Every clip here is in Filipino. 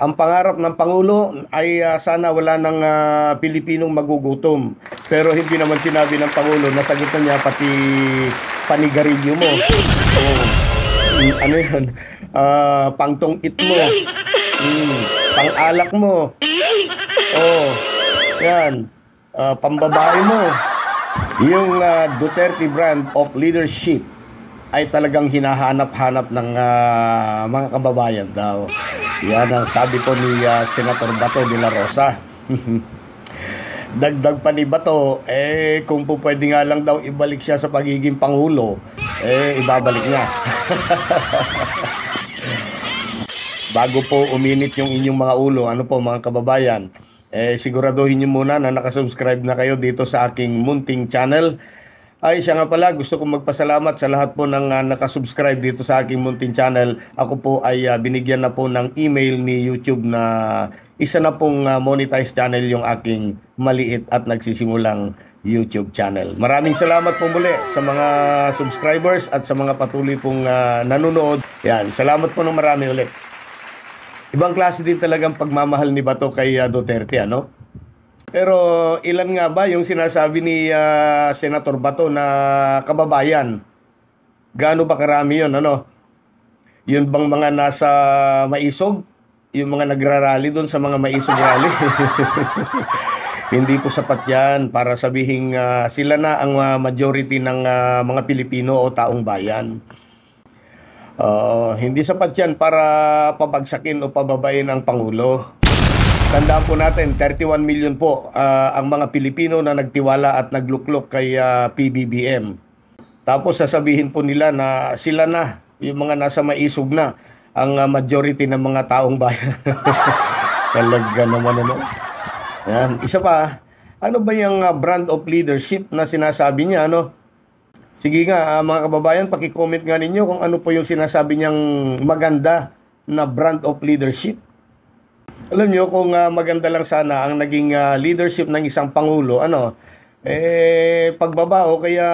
Ang pangarap ng Pangulo ay sana wala ng Pilipinong magugutom. Pero hindi naman sinabi ng Pangulo, nasagutan niya pati panigarilyo mo. O, ano yun? Pangtong-it mo. Pang-alak mo. Oh, yan. Pambabae mo. Yung Duterte brand of leadership ay talagang hinahanap-hanap ng mga kababayan daw. Yan ang sabi po ni Senator Bato de la Rosa. Dagdag pa ni Bato, kung po pwede nga lang daw ibalik siya sa pagiging Pangulo, ibabalik niya. Bago po uminit yung inyong mga ulo, ano po mga kababayan, siguraduhin niyo muna na nakasubscribe na kayo dito sa aking munting channel. Ay, siya nga pala, gusto kong magpasalamat sa lahat po ng nakasubscribe dito sa aking munting channel. Ako po ay binigyan na po ng email ni YouTube na isa na pong monetized channel yung aking maliit at nagsisimulang YouTube channel. Maraming salamat po muli sa mga subscribers at sa mga patuloy pong nanonood. Yan, salamat po ng marami ulit. Ibang klase din talagang pagmamahal ni Bato kay Duterte, ano? Pero ilan nga ba yung sinasabi ni Senator Bato na kababayan? Gaano ba karami yun, ano? Yun bang mga nasa maisog? Yung mga nagrarally doon sa mga maisog rally? Hindi po sapat yan para sabihin sila na ang majority ng mga Pilipino o taong bayan. Hindi sapat yan para pabagsakin o pababain ang Pangulo. Tandaan po natin, 31 million po ang mga Pilipino na nagtiwala at nagluklok kay PBBM. Tapos sasabihin po nila na sila na, yung mga nasa maisog na, ang majority ng mga taong bayan. Talaga naman ano. Yan. Isa pa, ano ba yung brand of leadership na sinasabi niya, ano? Sige nga, mga kababayan, paki-comment nga ninyo kung ano po yung sinasabi niyang maganda na brand of leadership. Alam niyo kung maganda lang sana ang naging leadership ng isang Pangulo, ano, pagbaba o kaya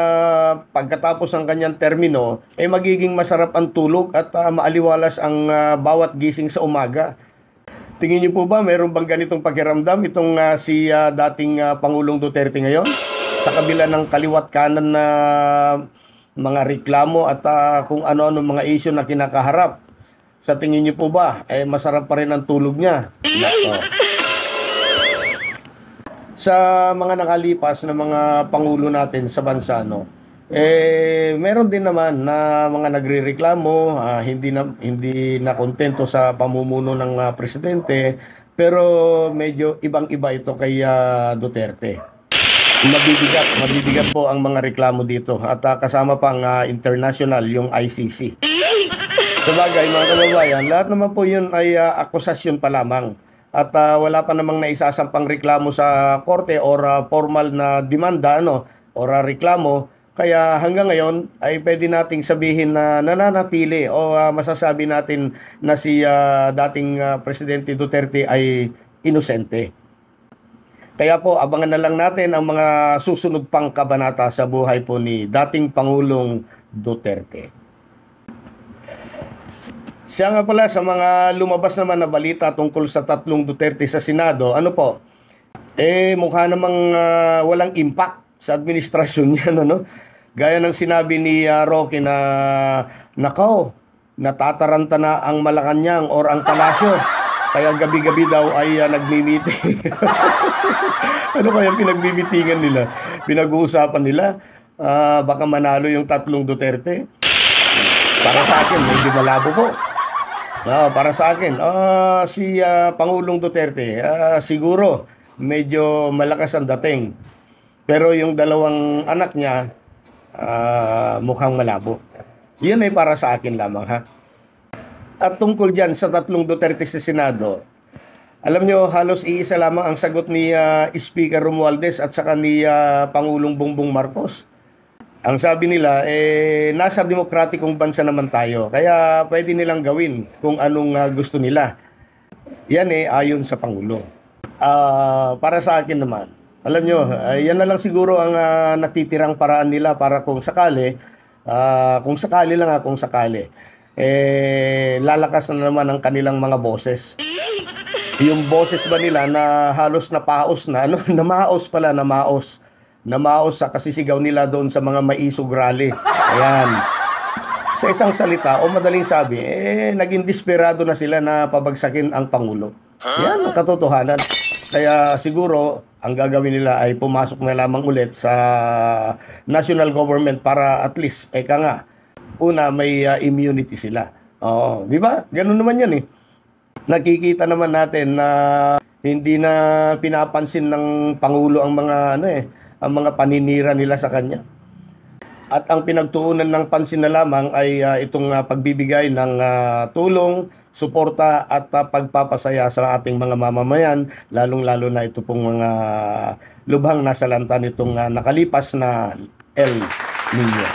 pagkatapos ng kanyang termino, magiging masarap ang tulog at maaliwalas ang bawat gising sa umaga. Tingin niyo po ba mayroon bang ganitong pakiramdam itong si dating Pangulong Duterte ngayon? Sa kabila ng kaliwat kanan na mga reklamo at kung ano-ano mga issue na kinakaharap, sa tingin niyo po ba, masarap pa rin ang tulog niya? Sa mga nakalipas na mga pangulo natin sa bansa, no, meron din naman na mga nagrereklamo, hindi na kontento sa pamumuno ng presidente, pero medyo ibang-iba ito kay Duterte. Mabibigat po ang mga reklamo dito at kasama pang international, yung ICC. Sabagay mga kababayan, lahat naman po yun ay akusasyon pa lamang at wala pa namang naisasampang reklamo sa korte or formal na demanda, ano, or reklamo. Kaya hanggang ngayon ay pwede nating sabihin na nananatili o masasabi natin na si dating Presidente Duterte ay inosente. Kaya po abangan na lang natin ang mga susunod pang kabanata sa buhay po ni dating Pangulong Duterte. Siya nga pala sa mga lumabas naman na balita tungkol sa tatlong Duterte sa Senado, ano po, mukha namang walang impact sa administrasyon niya, ano? Gaya ng sinabi ni Roque na, nakaw, natataranta na ang Malacanang or ang Palasyo, kaya gabi-gabi daw ay nagmi-meeting. Ano kaya pinagmi-meetingan nila? Pinag-uusapan nila, baka manalo yung tatlong Duterte. Para sa akin, medyo malabo po. Para sa akin, si Pangulong Duterte, siguro medyo malakas ang dating. Pero yung dalawang anak niya, mukhang malabo. Yun ay para sa akin lamang, ha? At tungkol dyan sa tatlong Duterte sa Senado, alam nyo, halos iisa lamang ang sagot ni Speaker Romualdez at saka ni Pangulong Bongbong Marcos. Ang sabi nila, nasa demokratikong bansa naman tayo. Kaya pwede nilang gawin kung anong gusto nila. Yan ayon sa Pangulo. Para sa akin naman, alam nyo, yan na lang siguro ang natitirang paraan nila para kung sakali lang kung sakali, lalakas na naman ang kanilang mga boses. Yung boses ba nila na halos napaos na, ano, namaos sa kasisigaw nila doon sa mga maisog rally. Ayan. Sa isang salita, o madaling sabi, naging desperado na sila na pabagsakin ang Pangulo. Yan ang katotohanan. Kaya siguro, ang gagawin nila ay pumasok na lamang ulit sa national government para at least, una, may immunity sila. Oo, di ba? Ganun naman yan eh. Nakikita naman natin na hindi na pinapansin ng Pangulo ang mga ang mga paninira nila sa kanya. At ang pinagtuunan ng pansin na lamang ay itong pagbibigay ng tulong, suporta at pagpapasaya sa ating mga mamamayan, lalong-lalo na ito pong mga lubhang nasalanta nitong nakalipas na El Nino.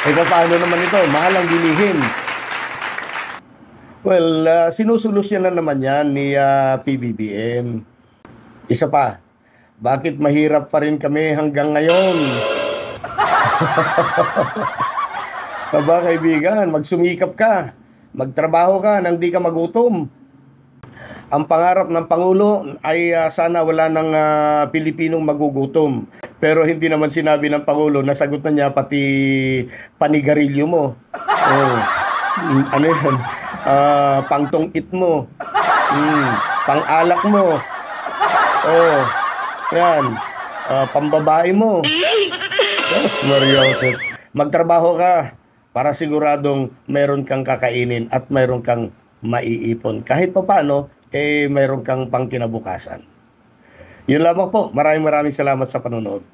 Paano naman ito? Mahal ang bilihin. Well, sinusolusyon na naman yan ni PBBM. Isa pa, bakit mahirap pa rin kami hanggang ngayon? Aba kaibigan, magsumikap ka, magtrabaho ka nang di ka magutom. Ang pangarap ng Pangulo ay sana wala ng Pilipinong magugutom. Pero hindi naman sinabi ng Pangulo, nasagot na niya pati panigarilyo mo. Ano yan? Pangtong-it mo, pang-alak mo, yan, pambabae mo. Yes, Maria Joseph. Magtrabaho ka para siguradong meron kang kakainin at meron kang maiipon. Kahit pa paano, meron kang pangkinabukasan. Yun lamang po. Maraming salamat sa panonood.